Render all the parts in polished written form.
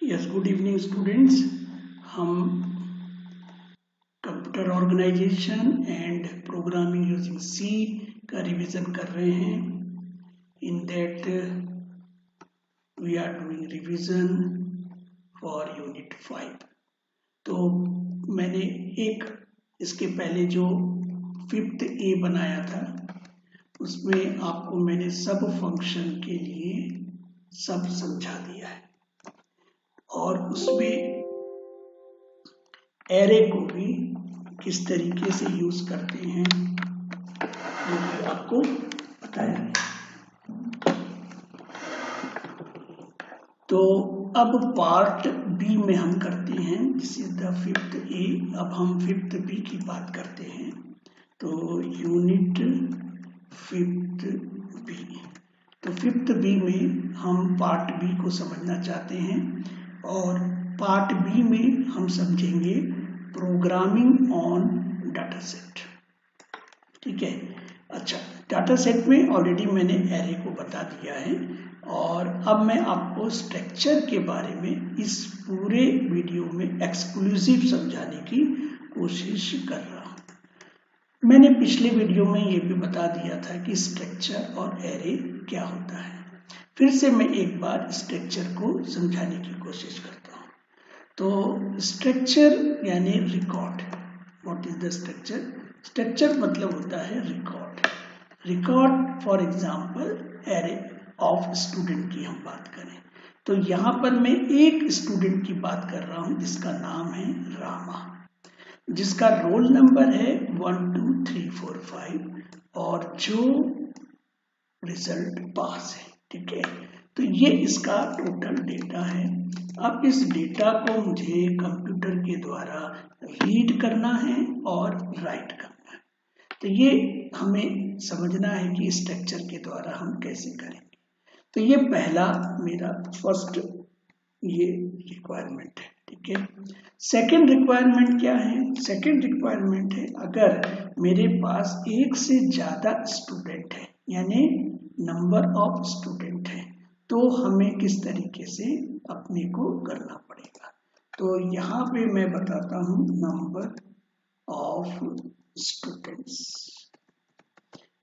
Yes, good evening students. हम computer organisation and programming using C का revision कर रहे हैं। In that we are doing revision for unit 5। तो मैंने एक इसके पहले जो 5th ए बनाया था उसमें आपको मैंने सब फंक्शन के लिए सब समझा दिया है और उसमें एरे को भी किस तरीके से यूज करते हैं वो भी आपको बताया। तो अब पार्ट बी में हम करते हैं, दिस इज द 5th ए। अब हम 5th बी की बात करते हैं। तो यूनिट 5th बी, तो 5th बी में हम पार्ट बी को समझना चाहते हैं और पार्ट बी में हम समझेंगे प्रोग्रामिंग ऑन डाटा सेट। ठीक है, अच्छा, डाटा सेट में ऑलरेडी मैंने एरे को बता दिया है और अब मैं आपको स्ट्रक्चर के बारे में इस पूरे वीडियो में एक्सक्लूसिव समझाने की कोशिश कर रहा हूं। मैंने पिछले वीडियो में ये भी बता दिया था कि स्ट्रक्चर और एरे क्या होता है। फिर से मैं एक बार स्ट्रक्चर को समझाने की कोशिश करता हूँ। तो स्ट्रक्चर यानी record. What is the structure? Structure मतलब होता है record. Record for example array of student की हम बात करें तो यहाँ पर मैं एक स्टूडेंट की बात कर रहा हूँ जिसका नाम है रामा, जिसका रोल नंबर है 1 2 3 4 5 और जो रिजल्ट पास है। ठीक है, तो ये इसका टोटल डेटा है। अब इस डेटा को मुझे कंप्यूटर के द्वारा रीड करना है और राइट करना है। तो ये हमें समझना है कि स्ट्रक्चर के द्वारा हम कैसे करेंगे। तो ये पहला मेरा फर्स्ट ये रिक्वायरमेंट है। ठीक है, सेकंड रिक्वायरमेंट क्या है? सेकंड रिक्वायरमेंट है अगर मेरे पास एक से ज्यादा स्टूडेंट है यानी नंबर ऑफ स्टूडेंट है तो हमें किस तरीके से अपने को करना पड़ेगा। तो यहाँ पे मैं बताता हूँ नंबर ऑफ स्टूडेंट्स।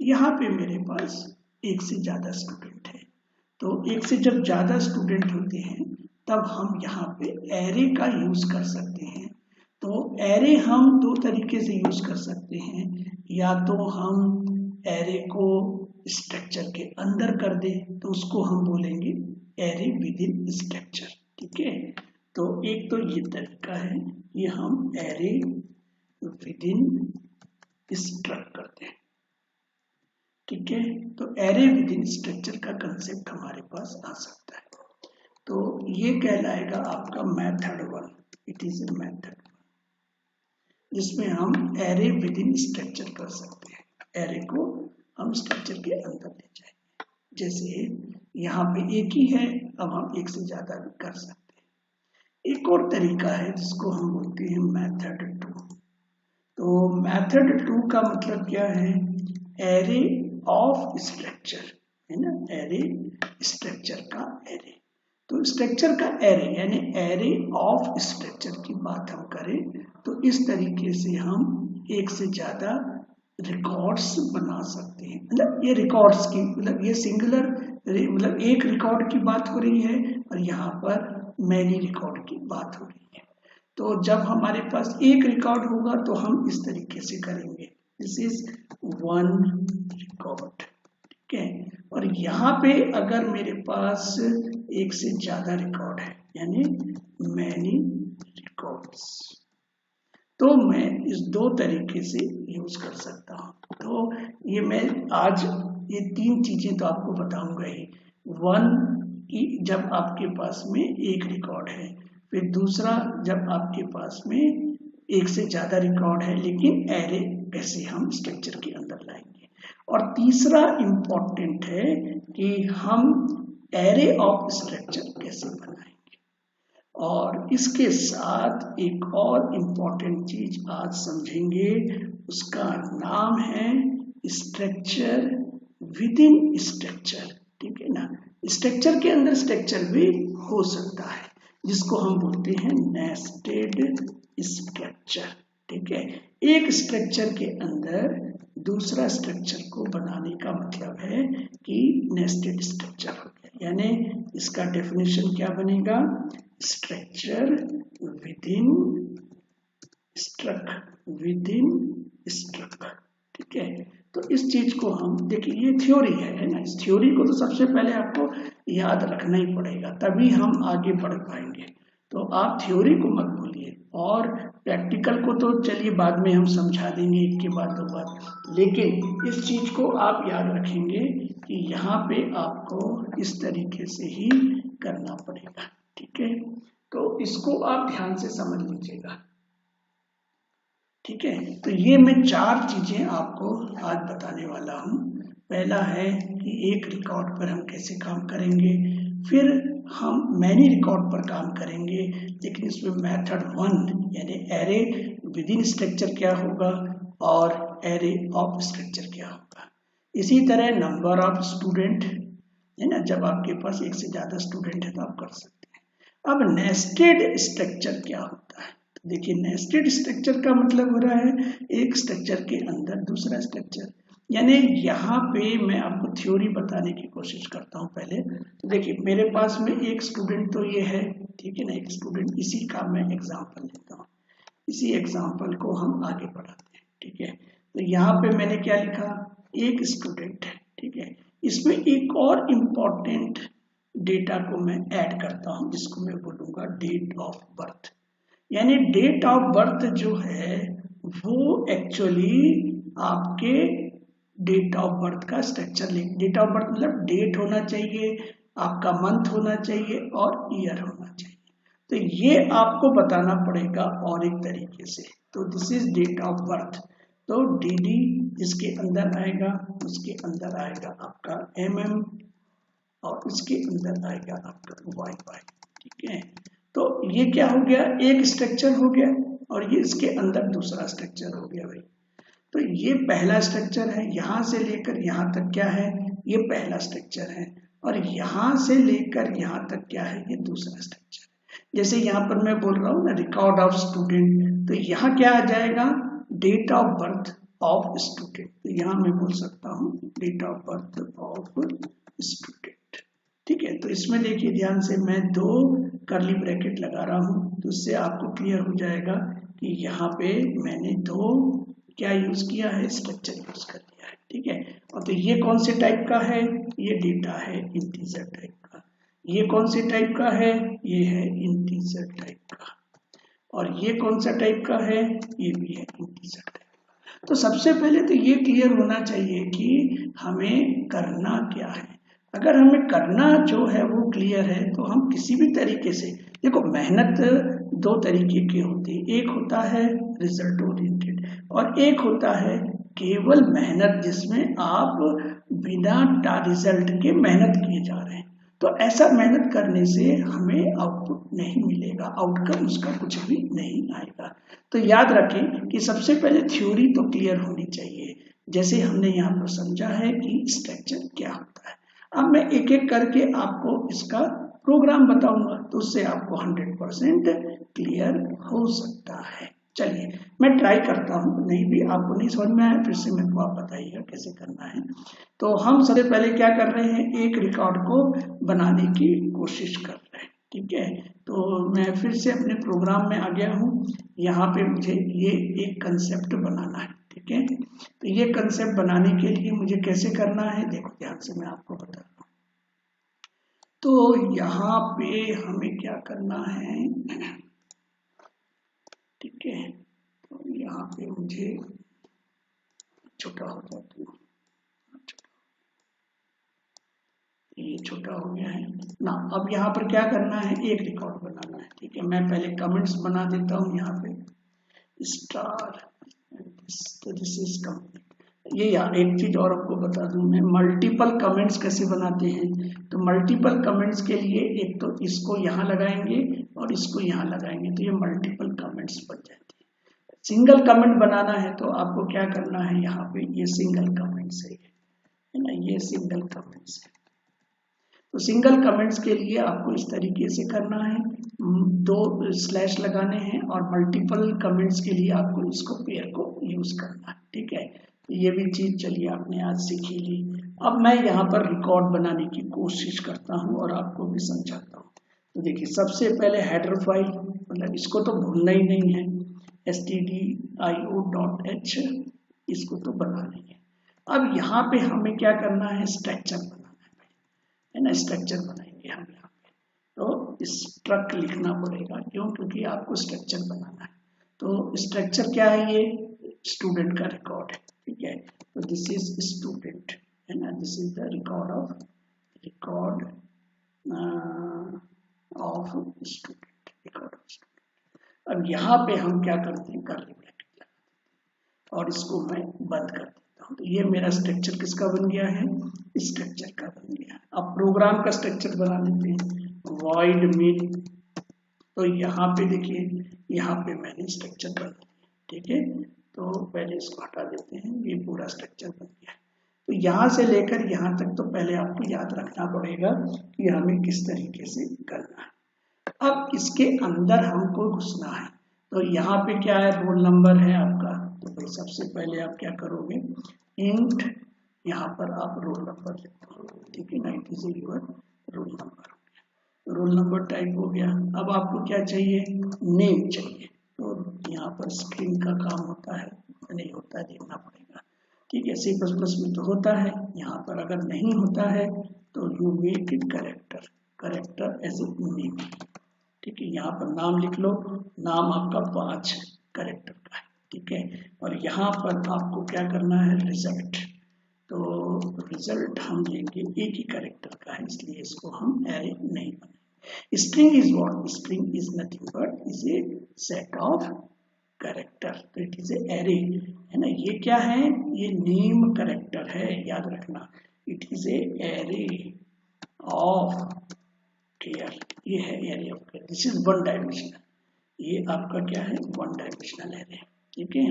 यहाँ पे मेरे पास एक से ज्यादा स्टूडेंट है तो एक से जब ज्यादा स्टूडेंट होते हैं तब हम यहाँ पे एरे का यूज कर सकते हैं। तो एरे हम दो तरीके से यूज कर सकते हैं, या तो हम एरे को स्ट्रक्चर के अंदर कर दें तो उसको हम बोलेंगे एरे विद इन स्ट्रक्चर। ठीक है, तो एक तो ये तरीका है, ये हम एरे विद इन स्ट्रक्चर करते हैं। ठीक है, तो एरे विद इन स्ट्रक्चर का कंसेप्ट हमारे पास आ सकता है। तो ये कहलाएगा आपका method 1। It is a method जिसमें हम एरे विद इन स्ट्रक्चर कर सकते हैं। एरे को हम स्ट्रक्चर के अंदर ले जाएंगे। जैसे यहाँ पे एक ही है, अब हम एक से ज्यादा भी कर सकते हैं। एक और तरीका है जिसको हम बोलते हैं मेथड 2। तो मेथड 2 का मतलब क्या है? एरे ऑफ स्ट्रक्चर, है ना, एरे स्ट्रक्चर का एरे। तो स्ट्रक्चर का एरे यानी एरे ऑफ स्ट्रक्चर की बात हम करें तो इस तरीके से हम एक से ज्यादा रिकॉर्ड्स बना सकते हैं। मतलब ये रिकॉर्ड्स की मतलब ये सिंगुलर मतलब एक रिकॉर्ड की बात हो रही है और यहाँ पर मैनी रिकॉर्ड की बात हो रही है। तो जब हमारे पास एक रिकॉर्ड होगा तो हम इस तरीके से करेंगे, दिस इज 1 रिकॉर्ड। ठीक है, और यहाँ पे अगर मेरे पास एक से ज्यादा रिकॉर्ड है यानी मैनी रिकॉर्ड्स, तो मैं इस दो तरीके से यूज कर सकता हूँ। तो ये मैं आज ये 3 चीजें तो आपको बताऊंगा ही। 1 की जब आपके पास में एक रिकॉर्ड है, फिर दूसरा जब आपके पास में एक से ज्यादा रिकॉर्ड है लेकिन एरे कैसे हम स्ट्रक्चर के अंदर लाएंगे, और तीसरा इंपॉर्टेंट है कि हम एरे ऑफ स्ट्रक्चर कैसे बनाएंगे। और इसके साथ एक और इम्पॉर्टेंट चीज आज समझेंगे, उसका नाम है स्ट्रक्चर विद इन स्ट्रक्चर। ठीक है ना, स्ट्रक्चर के अंदर स्ट्रक्चर भी हो सकता है जिसको हम बोलते हैं नेस्टेड स्ट्रक्चर। ठीक है, एक स्ट्रक्चर के अंदर दूसरा स्ट्रक्चर को बनाने का मतलब है कि नेस्टेड स्ट्रक्चर हो गया। यानी इसका डेफिनेशन क्या बनेगा, स्ट्रक्चर विदिन स्ट्रक्चर। ठीक है, तो इस चीज को हम देखिए, ये थ्योरी है ना, इस थ्योरी को तो सबसे पहले आपको याद रखना ही पड़ेगा, तभी हम आगे बढ़ पाएंगे। तो आप थ्योरी को मत भूलिए, और प्रैक्टिकल को तो चलिए बाद में हम समझा देंगे एक के बाद दो बार, लेकिन इस चीज को आप याद रखेंगे कि यहाँ पे आपको इस तरीके से ही करना पड़ेगा। ठीक है, तो इसको आप ध्यान से समझ लीजिएगा। ठीक है, तो ये मैं 4 चीजें आपको आज बताने वाला हूँ। पहला है कि एक रिकॉर्ड पर हम कैसे काम करेंगे, फिर हम मैनी रिकॉर्ड पर काम करेंगे, लेकिन इसमें मेथड 1 यानी एरे विदिन स्ट्रक्चर क्या होगा और एरे ऑफ स्ट्रक्चर क्या होगा। इसी तरह नंबर ऑफ स्टूडेंट है ना, जब आपके पास एक से ज्यादा स्टूडेंट है तो आप कर सकते हैं। अब नेस्टेड स्ट्रक्चर क्या होता है, देखिए नेस्टेड स्ट्रक्चर का मतलब हो रहा है एक स्ट्रक्चर के अंदर दूसरा स्ट्रक्चर। यानी यहाँ पे मैं आपको थ्योरी बताने की कोशिश करता हूँ पहले। तो देखिए मेरे पास में एक स्टूडेंट तो ये है, ठीक है ना, एक स्टूडेंट, इसी का मैं एग्जांपल लेता हूँ, इसी एग्जांपल को हम आगे बढ़ाते हैं। ठीक है, तो यहाँ पे मैंने क्या लिखा, एक स्टूडेंट है। ठीक है, इसमें एक और इम्पोर्टेंट डेटा को मैं ऐड करता हूँ, जिसको मैं बोलूंगा डेट ऑफ बर्थ। यानी डेट ऑफ बर्थ जो है वो एक्चुअली आपके डेट ऑफ बर्थ का स्ट्रक्चर ले। डेट ऑफ बर्थ मतलब डेट होना चाहिए, आपका मंथ होना चाहिए और ईयर होना चाहिए। तो ये आपको बताना पड़ेगा और एक तरीके से। तो this is date of birth, तो डी इसके अंदर आएगा, उसके अंदर आएगा आपका MM और उसके अंदर आएगा आपका YY। ठीक है, तो ये क्या हो गया, एक स्ट्रक्चर हो गया और ये इसके अंदर दूसरा स्ट्रक्चर हो गया भाई। तो ये पहला स्ट्रक्चर है, यहां से लेकर यहां तक क्या है, ये पहला स्ट्रक्चर है, और यहां से लेकर यहां तक क्या है, ये दूसरा स्ट्रक्चर है। जैसे यहाँ पर मैं बोल रहा हूँ ना रिकॉर्ड ऑफ स्टूडेंट, तो यहाँ क्या आ जाएगा, date of birth of student. तो यहाँ मैं बोल सकता हूँ date of birth of student. ठीक है, तो इसमें देखिए ध्यान से मैं 2 कर्ली ब्रैकेट लगा रहा हूं, तो उससे आपको क्लियर हो जाएगा कि यहाँ पे मैंने 2 क्या यूज किया है, स्ट्रक्चर यूज कर लिया है। ठीक है, और तो ये कौन से टाइप का है, ये डेटा है इंटीजर टाइप का। ये कौन से टाइप का है, ये है इंटीजर टाइप का। और ये कौन सा टाइप का है, ये भी है इंटीजर टाइप का। तो सबसे पहले तो ये क्लियर होना चाहिए कि हमें करना क्या है। अगर हमें करना जो है वो क्लियर है तो हम किसी भी तरीके से, देखो मेहनत 2 तरीके की होती है, एक होता है रिजल्ट ओरिएंटेड और एक होता है केवल मेहनत, जिसमें आप बिना रिजल्ट के मेहनत किए जा रहे हैं। तो ऐसा मेहनत करने से हमें आउटपुट नहीं मिलेगा, आउटकम उसका कुछ भी नहीं आएगा। तो याद रखें कि सबसे पहले थ्योरी तो क्लियर होनी चाहिए, जैसे हमने यहाँ पर समझा है कि स्ट्रक्चर क्या होता है। अब मैं एक एक करके आपको इसका प्रोग्राम बताऊंगा, तो उससे आपको 100% क्लियर हो सकता है। चलिए मैं ट्राई करता हूँ, नहीं भी आपको नहीं समझ में आया फिर से मेरे को आप बताइएगा कैसे करना है। तो हम सबसे पहले क्या कर रहे हैं, एक रिकॉर्ड को बनाने की कोशिश कर रहे हैं। ठीक है, तो मैं फिर से अपने प्रोग्राम में आ गया हूँ। यहाँ पे मुझे ये एक कंसेप्ट बनाना है। ठीक है, तो ये कंसेप्ट बनाने के लिए मुझे कैसे करना है, देखो ध्यान से मैं आपको बता रहा हूँ। तो यहाँ पे हमें क्या करना है, ठीक है, तो यहाँ पे मुझे छोटा हो जाता है, ये छोटा हो गया है ना। अब यहाँ पर क्या करना है, एक रिकॉर्ड बनाना है। ठीक है, मैं पहले कमेंट्स बना देता हूँ यहाँ पे स्टार, तो दिस इज कंप्लीट। ये यार एक चीज और आपको बता दूं, मैं मल्टीपल कमेंट्स कैसे बनाते हैं। तो मल्टीपल कमेंट्स के लिए एक तो इसको यहाँ लगाएंगे और इसको यहाँ लगाएंगे, तो ये मल्टीपल कमेंट्स बन जाते हैं। सिंगल कमेंट बनाना है तो आपको क्या करना है, यहाँ पे ये सिंगल कमेंट्स है ना, ये सिंगल कमेंट्स है। तो सिंगल कमेंट्स के लिए आपको इस तरीके से करना है, 2 स्लैश लगाने हैं, और मल्टीपल कमेंट्स के लिए आपको इसको पेयर को यूज करना है। ठीक है, तो ये भी चीज चलिए आपने आज सीखी ली। अब मैं यहाँ पर रिकॉर्ड बनाने की कोशिश करता हूँ और आपको भी समझाता हूँ। तो देखिए सबसे पहले हेडर फाइल, मतलब इसको तो भूलना ही नहीं है, stdio.h, इसको तो बनाना ही है। अब यहाँ पे हमें क्या करना है, स्ट्रक्चर बनाना है ना, स्ट्रक्चर बनाएंगे हम यहाँ पे। तो स्ट्रक्ट लिखना पड़ेगा, क्यों, क्योंकि आपको स्ट्रक्चर बनाना है। तो स्ट्रक्चर क्या है, ये स्टूडेंट का रिकॉर्ड है। ठीक है, तो दिस इज स्टूडेंट, है ना, this is the record of student, record of student. अब यहाँ पे हम क्या करते हैं, कर्ली ब्रैकेट लगाते हैं और इसको मैं बंद कर देता हूँ। तो ये मेरा स्ट्रक्चर किसका बन गया है, स्ट्रक्चर का बन गया है। अब प्रोग्राम का स्ट्रक्चर बना लेते हैं, void main। तो यहाँ पे देखिए, यहाँ पे मैंने स्ट्रक्चर बना दिया। ठीक है, तो पहले इसको हटा देते हैं, ये पूरा स्ट्रक्चर बन गया है। तो यहाँ से लेकर यहाँ तक तो पहले आपको याद रखना पड़ेगा कि हमें किस तरीके से करना है। अब इसके अंदर हमको घुसना है। तो यहाँ पे क्या है, रोल नंबर है आपका। तो भाई सबसे पहले आप क्या करोगे, इंट, यहाँ पर आप रोल नंबर लिखो। ठीक है ना, it is your roll number. Roll number type हो गया। अब आपको क्या चाहिए, नेम चाहिए। तो यहाँ पर स्ट्रिंग का काम होता है, नहीं होता है, देखना पड़ेगा। ठीक है, C++ में तो होता है, यहाँ पर अगर नहीं होता है तो you make it character as a name. ठीक है, यहाँ पर नाम लिख लो, नाम आपका 5 करेक्टर का है। ठीक है, और यहाँ पर आपको क्या करना है, रिजल्ट। तो रिजल्ट हम लेंगे एक ही करेक्टर का है, इसलिए इसको हम एरे नहीं बनाएंगे। String is what, string is nothing but is a set of character. तो इट इज ए एरे, है ना। ये क्या है, ये नेम करेक्टर है, याद रखना। It is a array of care, ये है array of care. This is 1 dimensional, ये आपका क्या है, 1 डायमेंशनल एरे। ठीक है,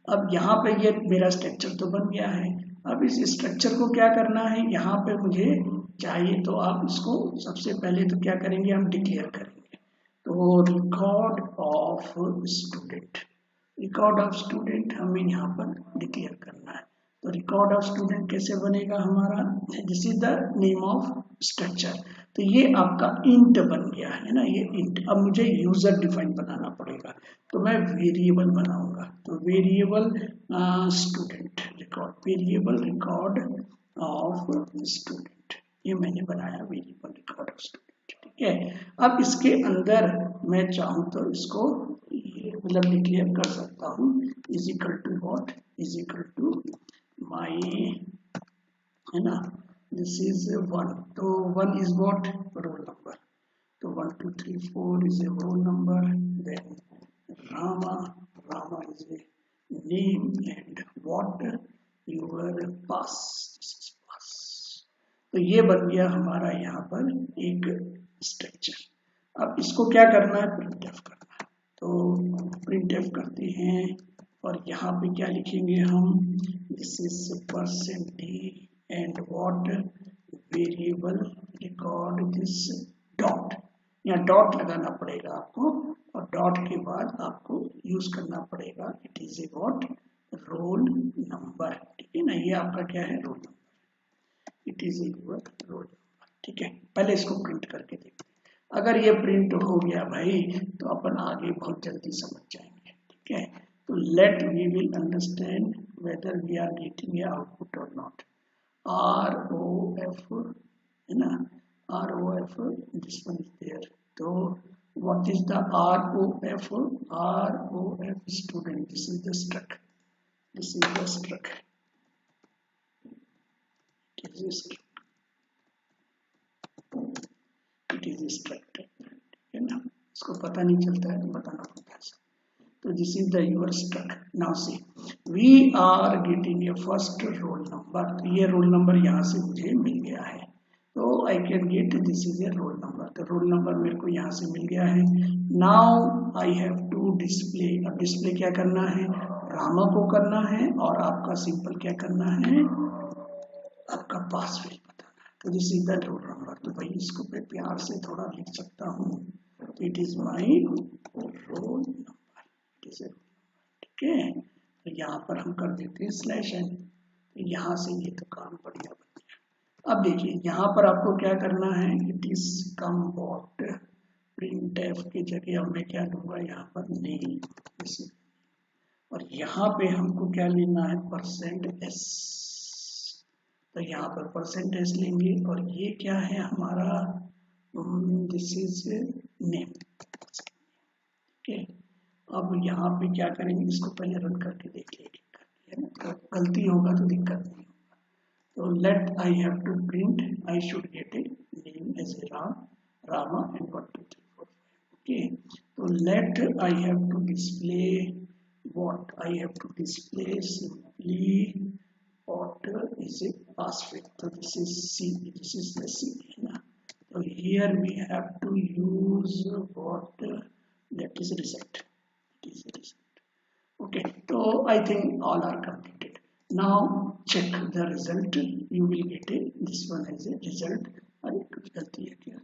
अब यहाँ पे ये मेरा स्ट्रक्चर तो बन गया है। अब इस स्ट्रक्चर को क्या करना है, यहाँ पे मुझे चाहिए, तो आप इसको सबसे पहले तो क्या करेंगे, हम डिक्लेयर करेंगे। तो record of student, record of student हमें यहाँ पर डिक्लेयर करना है। तो रिकॉर्ड ऑफ स्टूडेंट कैसे बनेगा हमारा, this is the name of structure. तो ये आपका इंट बन गया है ना, ये इंट। अब मुझे यूजर डिफाइन बनाना पड़ेगा, तो मैं वेरिएबल बनाऊंगा। तो variable student record, variable record of student, ये मैंने बनाया वेरिएबल रिकॉर्ड ऑफ स्टूडेंट। ठीक है, अब इसके अंदर मैं चाहूँ तो इसको मतलब डिक्लेयर कर सकता हूँ, is equal to what, is equal to my, है ना, this is 1। तो 1 is what, roll number। तो 1 2 3 4 is a roll number, then Rama is a name, and what, your pass, this is pass। तो ये बन गया हमारा यहाँ पर एक स्ट्रक्चर। अब इसको क्या करना है, प्रिंटफ करना है। तो प्रिंटफ करते हैं, और यहाँ पे क्या लिखेंगे हम, this is %d and what, variable record this dot. यहाँ डॉट लगाना पड़ेगा आपको, और डॉट के बाद आपको यूज करना पड़ेगा, it is a what, roll number. ठीक है ना, ये आपका क्या है, roll number, it is a roll number. ठीक है, पहले इसको प्रिंट करके देखते हैं। अगर ये प्रिंट हो गया भाई, तो अपन आगे बहुत जल्दी समझ जाएंगे। ठीक है, तो let we will understand whether we are getting a output or not. ROF, है ना, ROF, this one is there। तो what is the ROF, ROF student, this is the struct, this is the struct, it is a struct, it is a struct, है ना। इसको पता नहीं चलता है तो बताना पड़ता है। तो this is the your struct। now see we are getting a first roll number। तो ये रोल नंबर यहाँ से मुझे मिल गया है, तो I can get this is a roll number। तो रोल नंबर मेरे को यहाँ से मिल गया है। now I have to display। अब डिस्प्ले क्या करना है, रामा को करना है, और आपका सिंपल क्या करना है, आपका पासवर्ड बताना है। तो this is the roll number. तो भाई इसको मैं प्यार से थोड़ा लिख सकता हूँ, तो it is my roll number, it is, ठीक है। तो यहाँ पर हम कर देते हैं /n, तो यहाँ से ये तो काम बढ़िया बन गया। अब देखिए यहाँ पर आपको क्या करना है, it is come what printf की जगह अब मैं क्या दूंगा यहाँ पर नेम, और यहाँ पे हमको क्या लेना है %s, तो यहाँ पर %s लेंगे, और ये क्या है हमारा, दिस इज नेम, ठीक है। अब यहाँ पे क्या करेंगे, इसको पहले रन करके देख लेंगे, तो गलती होगा तो दिक्कत नहीं होगा। तो let I have to print, I should get a name as a Rama and 1 2 3 4 5, okay। तो let I have to display what, I have to display simply what is a password, so this is C, this is the C, so here we have to use what, that is result, it is a result, okay। So I think all are completed. Now check the result, you will get a this one as a result। अरे कुछ गलती है क्या,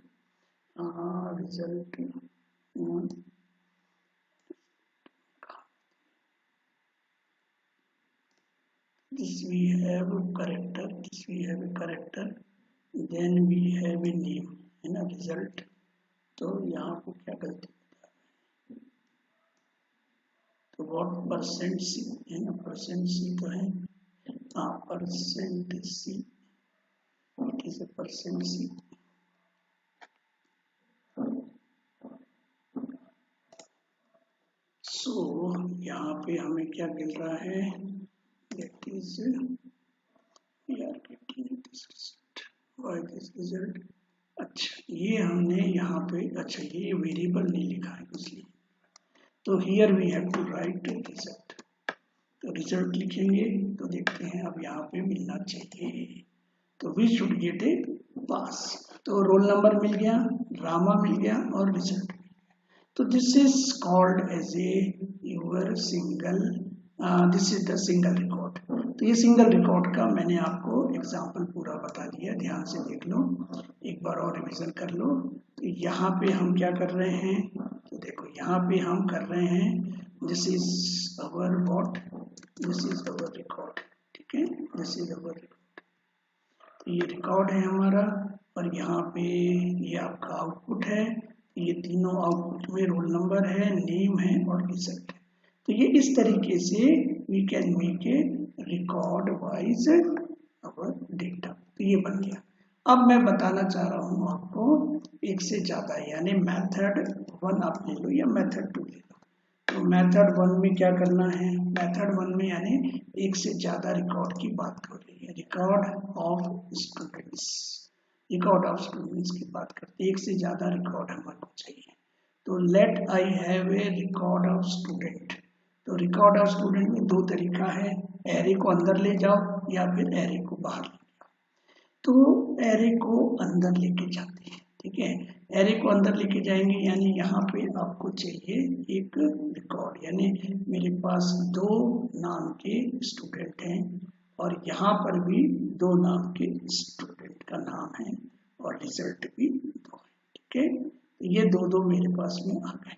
result this we have a character, this we have a character, then we have a name, है ना, result। तो यहाँ पे क्या गलती बता रहा है, तो what %c है ना, %c तो है, हाँ %c, it is a %c। सो यहाँ पे हमें क्या मिल रहा है, that is we are getting this result, why this result, अच्छा ये हमने यहाँ पे, अच्छा ये वेरिएबल नहीं लिखा है इसलिए, तो here we have to write result, तो रिजल्ट लिखेंगे, तो देखते हैं अब यहाँ पे मिलना चाहिए, तो we should get a pass, तो रोल नंबर मिल गया, रामा मिल गया और रिजल्ट। तो this is called as a your single, this is the single record. तो ये सिंगल रिकॉर्ड का मैंने आपको एग्जांपल पूरा बता दिया, ध्यान से देख लो, एक बार और रिवीजन कर लो। तो यहाँ पे हम क्या कर रहे हैं, तो देखो यहाँ पे हम कर रहे हैं, this is our what, this is our record, ठीक है, दिस इज अवर रिकॉर्ड, तो ये रिकॉर्ड है हमारा, और यहाँ पे ये आपका आउटपुट है, ये तीनों आउटपुट में रोल नंबर है, नेम है और रिजल्ट है। तो ये इस तरीके से we can make a record wise our data, तो ये बन गया। अब मैं बताना चाह रहा हूँ आपको एक से ज्यादा, यानी मेथड 1 आप ले लो या मेथड 2 ले लो। तो मेथड 1 में क्या करना है, मेथड 1 में यानी एक से ज्यादा रिकॉर्ड की बात कर रही है, record of students, record of students की बात करते हैं, एक से ज्यादा रिकॉर्ड हमारे चाहिए। तो let I have a record of student, तो रिकॉर्ड ऑफ स्टूडेंट में दो तरीका है, एरे को अंदर ले जाओ या फिर एरे को बाहर ले जाओ। तो एरे को अंदर लेके जाते हैं, ठीक है, एरे को अंदर लेके जाएंगे, यानी यहाँ पे आपको चाहिए एक रिकॉर्ड, यानी मेरे पास 2 नाम के स्टूडेंट हैं और यहाँ पर भी 2 नाम के स्टूडेंट का नाम है और रिजल्ट भी 2 है, ठीक है। ये 2 मेरे पास में आ गए।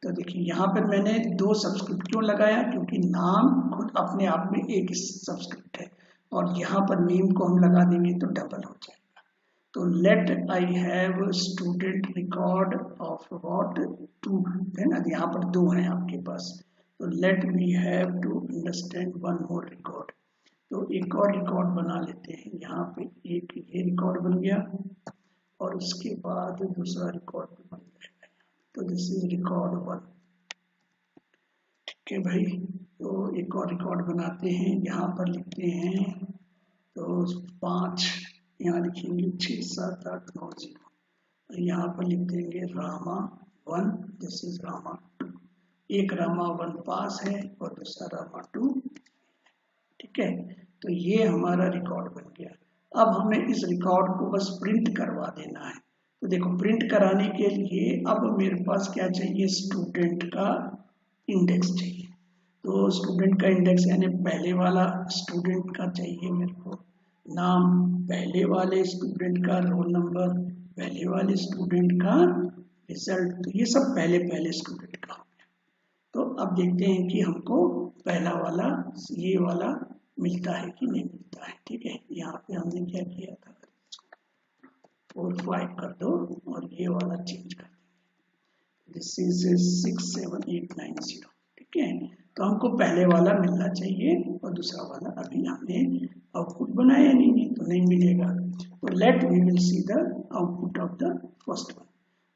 तो देखिए यहाँ पर मैंने 2 सब्सक्रिप्ट क्यों लगाया, क्योंकि नाम खुद अपने आप में एक सब्सक्रिप्ट है, और यहाँ पर नेम को हम लगा देंगे तो डबल हो जाएगा। तो let I have student record of what 2 है ना, यहाँ पर 2 हैं आपके पास, तो let we have to understand 1 more record, तो एक और रिकॉर्ड बना लेते हैं। यहाँ पे एक ये रिकॉर्ड बन गया और उसके बाद दूसरा रिकॉर्ड भी बन जाएगा, तो दिस इज रिकॉर्ड 1, ठीक है भाई। तो एक और रिकॉर्ड बनाते हैं, यहाँ पर लिखते हैं तो 5, यहाँ लिखेंगे 6 7 8 9 0, यहाँ पर लिख देंगे रामा 1, दिस इज रामा 2, एक रामा 1 पास है और दूसरा रामा 2, ठीक है। तो ये हमारा रिकॉर्ड बन गया। अब हमें इस रिकॉर्ड को बस प्रिंट करवा देना है। तो देखो प्रिंट कराने के लिए अब मेरे पास क्या चाहिए, स्टूडेंट का इंडेक्स चाहिए। तो स्टूडेंट का इंडेक्स यानी पहले वाला स्टूडेंट का चाहिए मेरे को, नाम पहले वाले स्टूडेंट का, रोल नंबर पहले वाले स्टूडेंट का, रिजल्ट, तो ये सब पहले पहले स्टूडेंट का हो गया। तो अब देखते हैं कि हमको पहला वाला ये वाला मिलता है कि नहीं मिलता है। ठीक है, यहाँ पे हमने क्या किया था, 4 5 कर दो और ये वाला चेंज कर देंगे, दिस इज 6 7 8 9 0। ठीक है, तो हमको पहले वाला मिलना चाहिए और दूसरा वाला अभी हमने आउटपुट बनाया नहीं है तो नहीं मिलेगा। तो let we will see the output of the first one.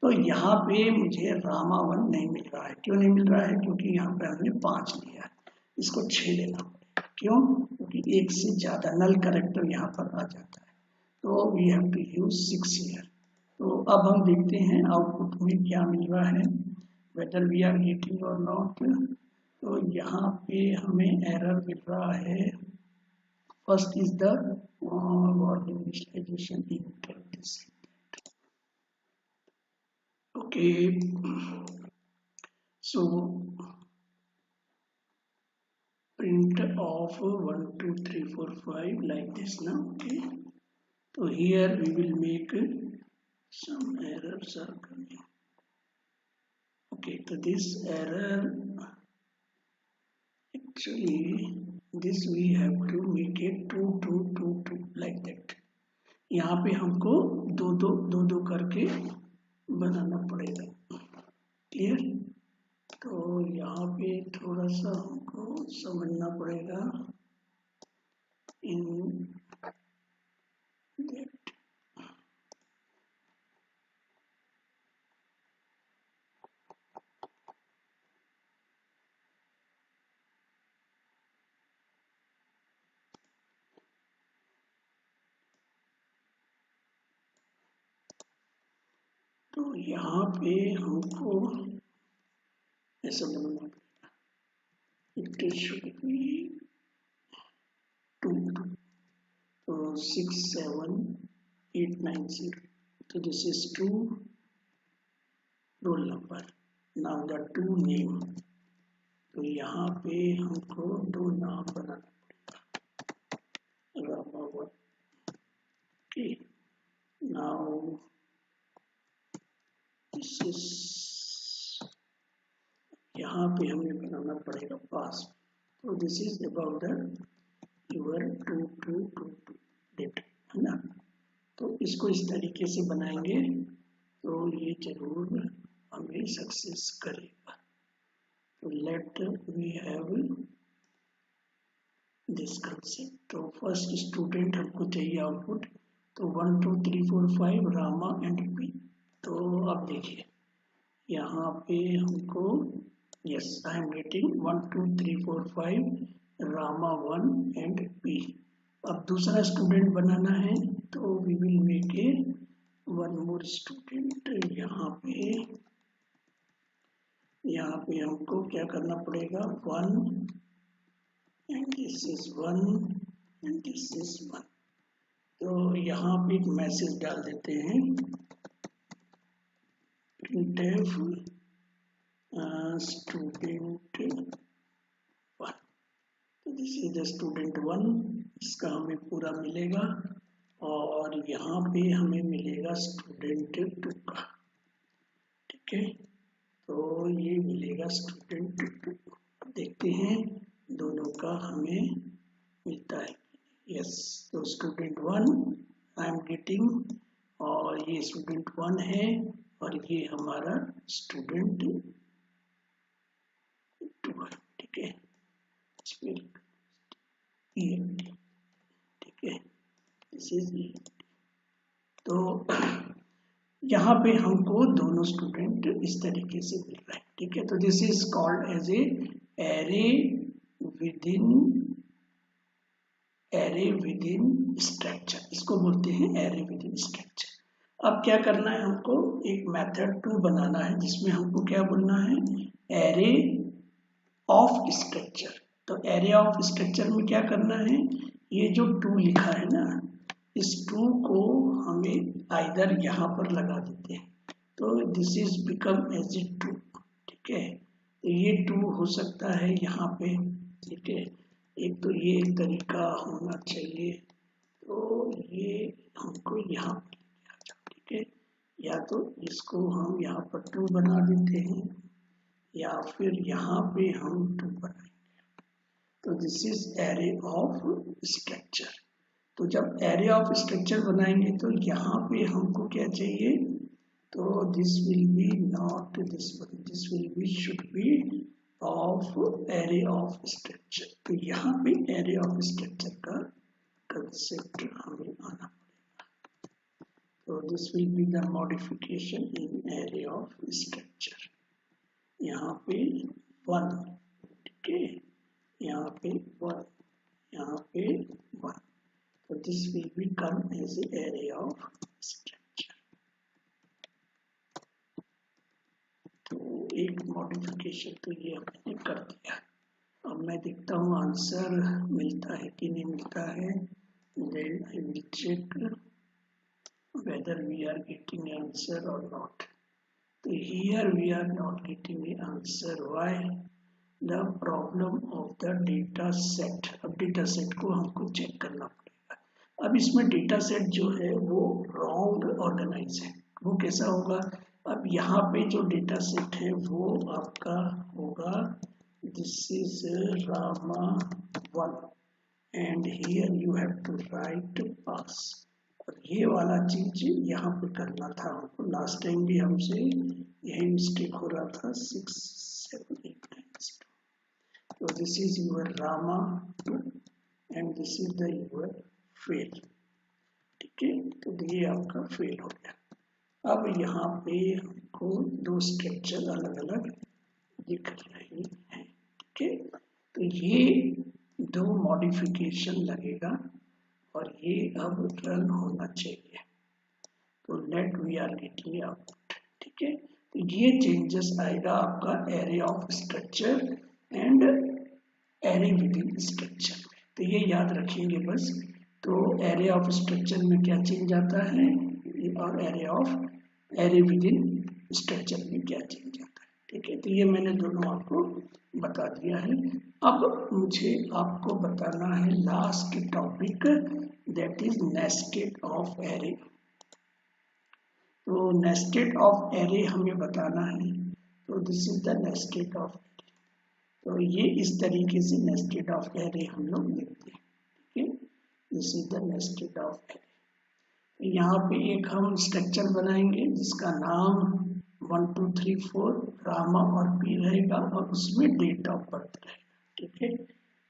तो यहाँ पे मुझे रामा 1 नहीं मिल रहा है। क्यों नहीं मिल रहा है? क्योंकि यहाँ पे हमने 5 लिया है, इसको 6 लेना पड़ेगा। क्यों? क्योंकि एक से ज्यादा नल कैरेक्टर यहाँ पर आ जाता है, तो we have to use 6 here. तो अब हम देखते हैं आउटपुट में क्या मिल रहा है, whether we are getting or not. तो यहाँ पे हमें एरर मिल रहा है, first is the volume initialization in okay. So print of 1 2 3 4 5 like this now. Okay, so here we will make some errors are coming. Okay, so this error, actually this we have to make it 2 2 2 2 like that. यहाँ पे हमको दो करके बनाना पड़ेगा। Clear? तो यहाँ पे थोड़ा सा हमको समझना पड़ेगा इन दैट। तो यहाँ पे हमको ऐसा बनाना पड़ेगा, इट शुड बी 2 तो 6 7 8 9 0। तो this is 2 roll number, now the 2 name. तो यहाँ पे हमको 2 नाम बनाना पड़ेगा, Rama 1। Okay, now this is, यहाँ पे हमें बनाना पड़ेगा पास। तो this is about the your 2 2 2 2 date, है ना। तो इसको इस तरीके से बनाएंगे तो ये जरूर हमें सक्सेस करेगा। तो let we have this concept. तो फर्स्ट स्टूडेंट हमको चाहिए आउटपुट, तो 1 2 3 4 5 रामा एंड पी। तो अब देखिए यहाँ पे हमको, yes I am getting 1 2 3 4 5 Rama 1 and P. अब दूसरा स्टूडेंट बनाना है तो we will make a 1 more student. यहाँ पे हमको क्या करना पड़ेगा, 1 and this is 1 and this is 1। तो यहाँ पे एक मैसेज डाल देते हैं, printf student 1। तो दिस इज द स्टूडेंट 1, इसका हमें पूरा मिलेगा और यहाँ पे हमें मिलेगा स्टूडेंट 2 का। ठीक है, तो ये मिलेगा स्टूडेंट 2। देखते हैं दोनों का हमें मिलता है। यस, तो स्टूडेंट 1 आई एम गेटिंग, और ये स्टूडेंट 1 है और ये हमारा स्टूडेंट 2 है। ठीक है, ठीक है, दिस इज। तो यहाँ पे हमको दोनों स्टूडेंट इस तरीके से मिल रहे हैं। ठीक है, तो this is called as a array within structure, इसको बोलते हैं एरे विदिन स्ट्रक्चर। अब क्या करना है, हमको एक मेथड 2 बनाना है जिसमें हमको क्या बोलना है, एरे ऑफ स्ट्रक्चर। तो एरे ऑफ स्ट्रक्चर में क्या करना है, ये जो 2 लिखा है ना, इस 2 को हमें आइदर यहाँ पर लगा देते हैं, तो this is become as a 2। ठीक है, तो ये 2 हो सकता है यहाँ पे। ठीक है, एक तो ये तरीका होना चाहिए। तो ये हमको यहाँ पर, ठीक है, या तो इसको हम यहाँ पर 2 बना देते हैं या फिर यहाँ पे हम 2 बनाएंगे। तो this is array of structure. तो जब एरे ऑफ स्ट्रक्चर बनाएंगे तो यहाँ पे हमको क्या चाहिए, तो this will B not this one, this will B should be of array of structure. तो यहाँ पे एरे ऑफ स्ट्रक्चर का कंसेप्ट हमें आना पड़ेगा। तो this will be the modification in array of structure. यहाँ पे 1, ठीक है, यहाँ पे 1, यहाँ पे 1। तो this will be come as array of structure. तो एक मॉडिफिकेशन तो ये हमने कर दिया। अब मैं देखता हूँ आंसर मिलता है कि नहीं मिलता है। Then I will check whether we are getting answer or not. So here we are not getting the answer. Why? The problem of the data set. अब data set को हमको चेक करना पड़ेगा। अब इसमें data set जो है वो wrong organize है। वो कैसा होगा? अब यहाँ पे जो data set है वो आपका होगा this is Rama 1 and here you have to write pass। और ये वाला चीज यहाँ पे करना था हमको। लास्ट टाइम भी हमसे यही मिस्टेक हो रहा था। 6, 7, 8, 9, 0। तो this is your Rama 2 and this is the your fail, ठीक है। तो ये आपका फेल हो गया। अब यहाँ पे हमको 2 स्ट्रक्चर अलग अलग दिख रहे हैं, ठीक है। तो ये 2 मॉडिफिकेशन लगेगा और ये अब रन होना चाहिए। तो let we are getting output, ठीक है। तो ये चेंजेस आएगा आपका array of structure and array within structure में। तो ये याद रखेंगे बस। तो एरे ऑफ स्ट्रक्चर में क्या चेंज आता है और एरे विदिन स्ट्रक्चर में क्या चेंज आता है, ठीक है। तो ये मैंने दोनों आपको बता दिया है। अब मुझे आपको बताना है last topic, that is nested of array. तो नेस्टेड ऑफ एरे हमें बताना है। तो this is the nested of array. तो ये इस तरीके से नेस्टेड ऑफ एरे हम लोग लिखते हैं, ठीक है। This is the nested of array. यहाँ पे एक हम स्ट्रक्चर बनाएंगे जिसका नाम 1 2 3 4 रामा और पी रहेगा और उसमें डेट ऑफ बर्थ रहेगा, ठीक है।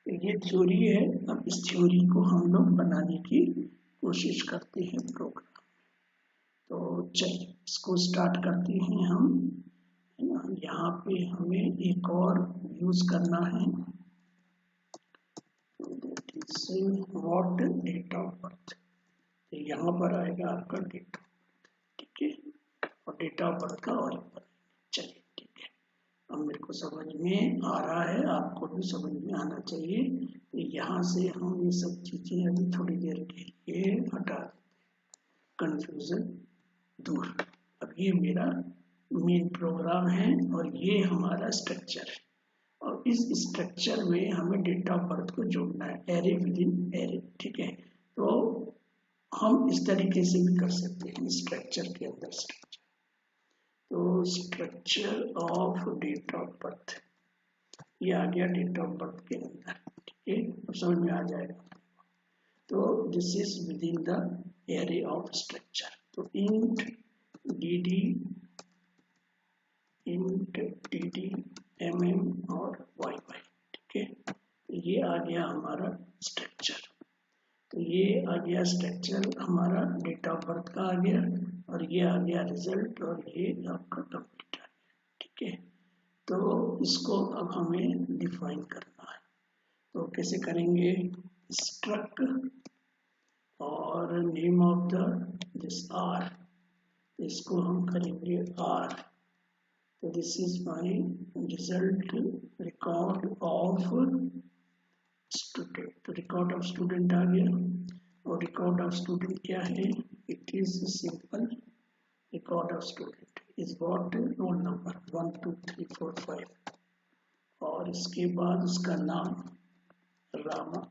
ये थ्योरी है। अब इस थ्योरी को हम लोग बनाने की कोशिश करते हैं प्रोग्राम। तो चलिए इसको स्टार्ट करते हैं हम, है ना। यहाँ पे हमें एक और यूज करना है, व्हाट डेट ऑफ बर्थ। यहाँ पर आएगा आपका डेट ऑफ बर्थ, ठीक है, और डेट ऑफ बर्थ का और चलिए ठीक है। अब मेरे को समझ में आ रहा है, आपको भी समझ में आना चाहिए। तो यहाँ से हम ये सब चीजें अभी थोड़ी देर के लिए हटा देते, कंफ्यूजन दूर। अब ये मेरा मेन प्रोग्राम है और ये हमारा स्ट्रक्चर है और इस स्ट्रक्चर में हमें डेट ऑफ बर्थ को जोड़ना है, एरे विदिन एरे, ठीक है। तो हम इस तरीके से भी कर सकते हैं स्ट्रक्चर के अंदर स्ट्रक्चर। तो structure of date of birth, ये आ गया डेट ऑफ बर्थ के अंदर, ठीक है। अब समझ में आ जाएगा। तो this is within the array of structure. तो इंट dd mm और yy, ठीक है। ये आ गया हमारा स्ट्रक्चर। तो ये आ गया स्ट्रक्चर हमारा डेट ऑफ बर्थ का आ गया और ये आ गया रिजल्ट और ये आपका कंप्लीट आ गया, ठीक है। तो इसको अब हमें डिफाइन करना है। तो कैसे करेंगे, स्ट्रक्ट और name of the this R, इसको हम करेंगे आर। तो this is my result record of student. तो रिकॉर्ड ऑफ स्टूडेंट आ गया और रिकॉर्ड ऑफ स्टूडेंट क्या है, it is simple record of student is what, roll number 1 2 3 4 5 और इसके बाद उसका नाम रामा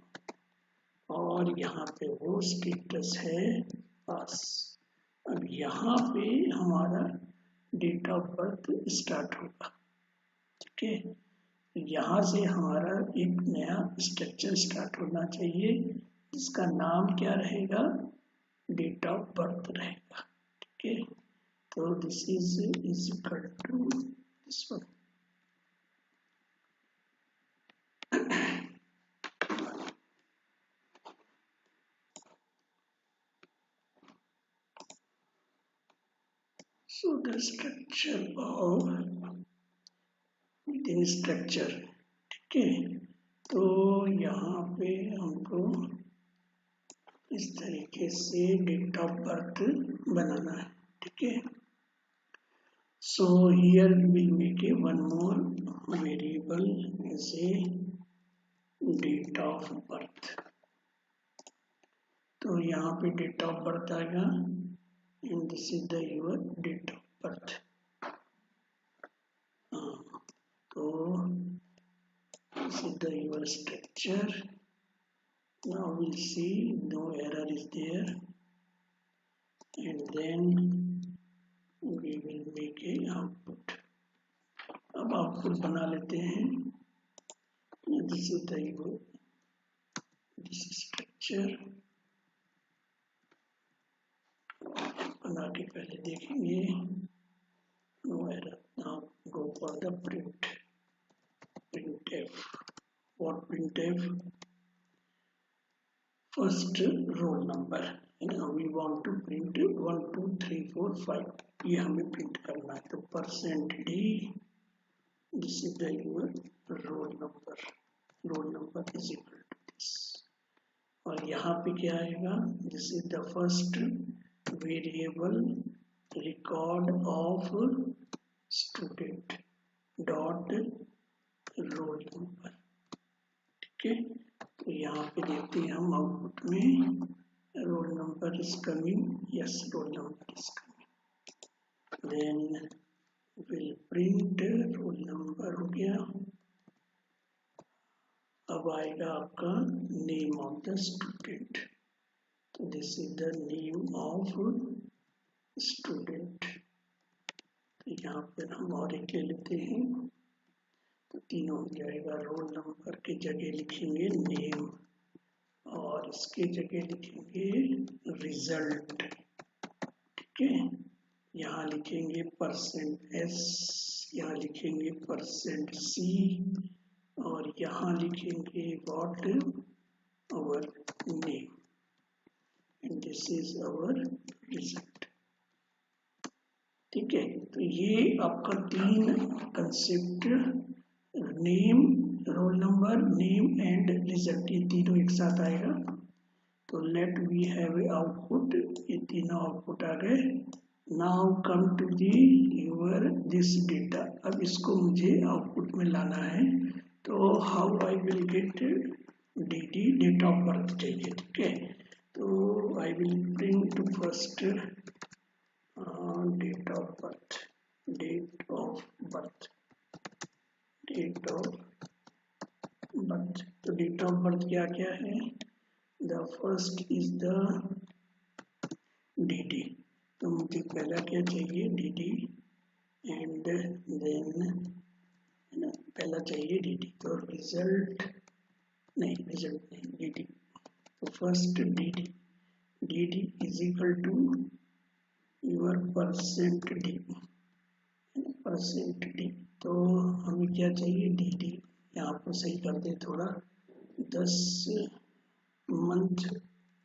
और यहाँ पे वो स्टेटस है पास। अब यहाँ पे हमारा डेट ऑफ बर्थ स्टार्ट होगा। ठीक है, यहाँ से हमारा एक नया स्ट्रक्चर स्टार्ट होना चाहिए जिसका नाम क्या रहेगा, डेट ऑफ बर्थ रहेगा। ठीक है, तो this is equal to this one. So the structure of within structure, ठीक है, तो यहाँ पे हमको इस तरीके से डेट ऑफ बर्थ बनाना है। ठीक है, so here we make a one more variable as a date of birth। तो यहाँ पे डेट ऑफ बर्थ आएगा and this is the your date of birth। तो this is the your structure। Now we'll see no error is there and then we will make a output। अब output बना लेते हैं। this is the your this structure बना के पहले देखेंगे no error. Now go for the printf। what printf? first roll number, we want to print 1 2 3 4 5 ये हमें प्रिंट करना है। तो %d this is the your roll number is equal to this। और यहाँ पे क्या आएगा, this is the first variable record of student dot roll number। ठीक है, तो यहाँ पे देखते हैं हम आउटपुट में roll number is coming, yes roll number is coming. Then will print roll number हो गया। अब आएगा आपका नेम ऑफ द स्टूडेंट। तो this is the name of student. तो यहाँ पर हम और एक ले लेते हैं, तो तीनों हो जाएगा। रोल नंबर की जगह लिखेंगे नेम और इसके जगह लिखेंगे रिजल्ट। ठीक है, यहाँ लिखेंगे %s, यहाँ लिखेंगे %c और यहाँ लिखेंगे what our name and this is our result. ठीक है, तो ये आपका 3 concept, name, roll number, name and result, ये तीनों एक साथ आएगा। तो let we have a output, ये तीनों आउटपुट आ गए। Now come to the your this data. अब इसको मुझे आउटपुट में लाना है, तो how I will get the date of birth चाहिए। ठीक है, तो I will print first date of birth, date of birth, date of birth. तो डेट ऑफ बर्थ क्या क्या है, the first is the D. तो मुझे पहला क्या चाहिए, डी एंड देन पहला चाहिए डी। तो रिजल्ट नहीं डी। तो first D is equal to your %d। तो हमें क्या चाहिए, डी। यहाँ पर सही कर दे थोड़ा, 10 मंथ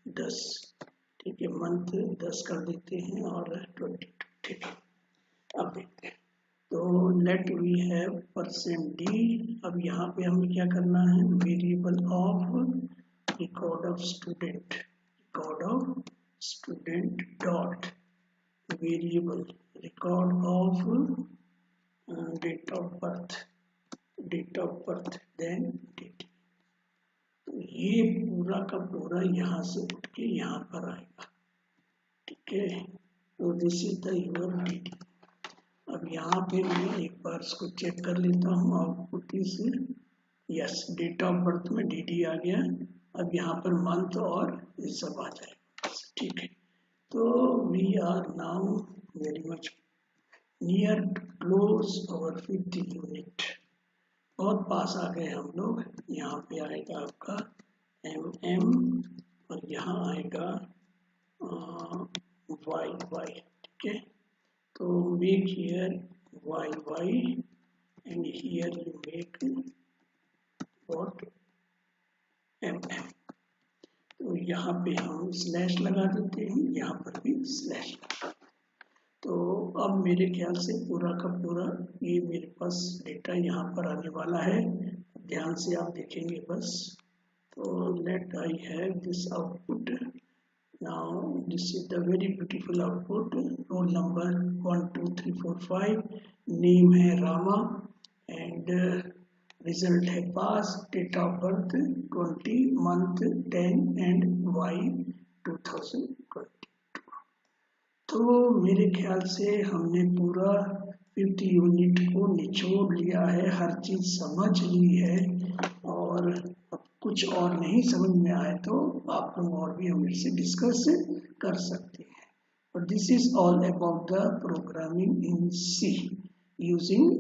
10। ठीक है, मंथ 10 कर देते हैं और 22। ठीक है, अब देखते हैं। तो लेट वी हैव %d। अब यहाँ पे हमें क्या करना है, variable of record of student dot variable record of date of birth then date. तो ये पूरा का पूरा यहाँ से उठ के यहाँ पर आएगा। ठीक है, तो this is the your D. अब यहाँ पे मैं एक बार इसको चेक कर लेता हूँ, output is yes, date of birth में डी आ गया अब यहाँ पर मंथ और ये सब आ जाए, ठीक है। तो we are now very much near close our 5th unit, बहुत पास आ गए हम लोग। यहाँ पे आएगा आपका एम और यहाँ आएगा वाई, ठीक है। तो make here Y and here you make what M. तो यहाँ पे हम स्लैश लगा देते हैं, यहाँ पर भी स्लैश लगा। तो अब मेरे ख्याल से पूरा का पूरा ये मेरे पास डेटा यहाँ पर आने वाला है, ध्यान से आप देखेंगे बस। तो let I have this output. Now this is the very beautiful output. Roll number 1 2 3 4 5, name है रामा एंड रिजल्ट है pass, date of birth 20, month 10 and Y 2020। तो मेरे ख्याल से हमने पूरा 5th यूनिट को निचोड़ लिया है, हर चीज समझ ली है। और अब कुछ और नहीं समझ में आए तो आप लोग और भी हम इससे डिस्कस कर सकते हैं। और this is all about the programming in C using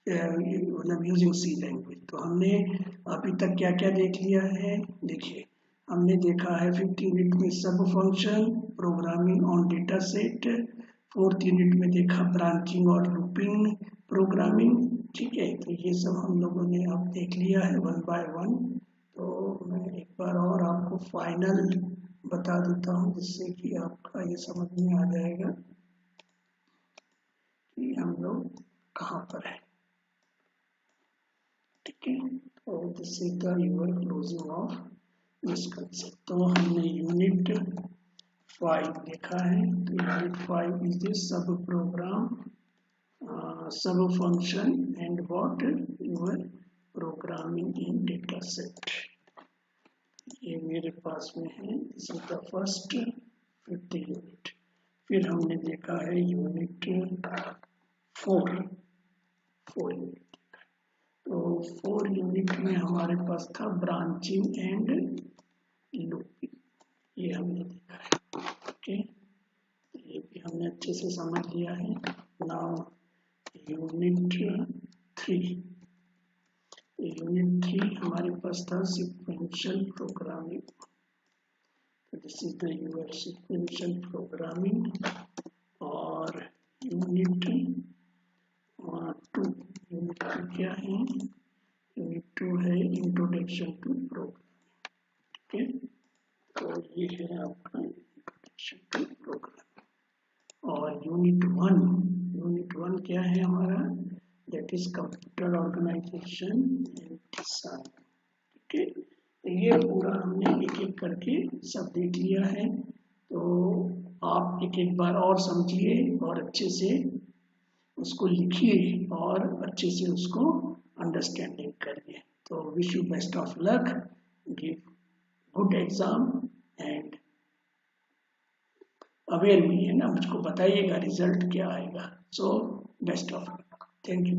मतलब यूजिंग सी लैंग्वेज। तो हमने अभी तक क्या क्या देख लिया है, देखिए हमने देखा है 5th यूनिट में सब function, programming on data set. 4th unit में देखा ब्रांचिंग और लूपिंग प्रोग्रामिंग, ठीक है। तो ये सब हम लोगों ने अब देख लिया है 1 by 1। तो मैं एक बार और आपको फाइनल बता देता हूँ जिससे कि आपका ये समझ में आ जाएगा कि हम लोग कहाँ पर है, ठीक है। तो this is the your closing of this concept. तो हमने यूनिट 5 देखा है। तो unit 5 is the sub program, sub function and what your programming in data set. ये मेरे पास में है, this is the first 5th unit. फिर हमने देखा है यूनिट 4 यूनिट। तो 4 यूनिट में हमारे पास था ब्रांचिंग एंड लूपिंग, ये हमने देखा है, ओके। ये भी हमने अच्छे से समझ लिया है। नाउ यूनिट 3, यूनिट 3 हमारे पास था sequential programming. This is the your sequential programming. और यूनिट 2, यूनिट 2 क्या है, यूनिट 2 है इंट्रोडक्शन टू प्रोग्रामिंग, ठीक है। तो ये है आपका इंट्रोडक्शन टू प्रोग्रामिंग। और यूनिट 1 क्या है हमारा, that is computer organisation and design, ठीक है। तो ये पूरा हमने एक एक करके सब देख लिया है। तो आप एक एक बार और समझिए और अच्छे से उसको लिखिए और अच्छे से उसको अंडरस्टैंडिंग करिए। तो wish you best of luck, give good exam and aware me, है ना, मुझको बताइएगा रिजल्ट क्या आएगा। So best of luck, thank you.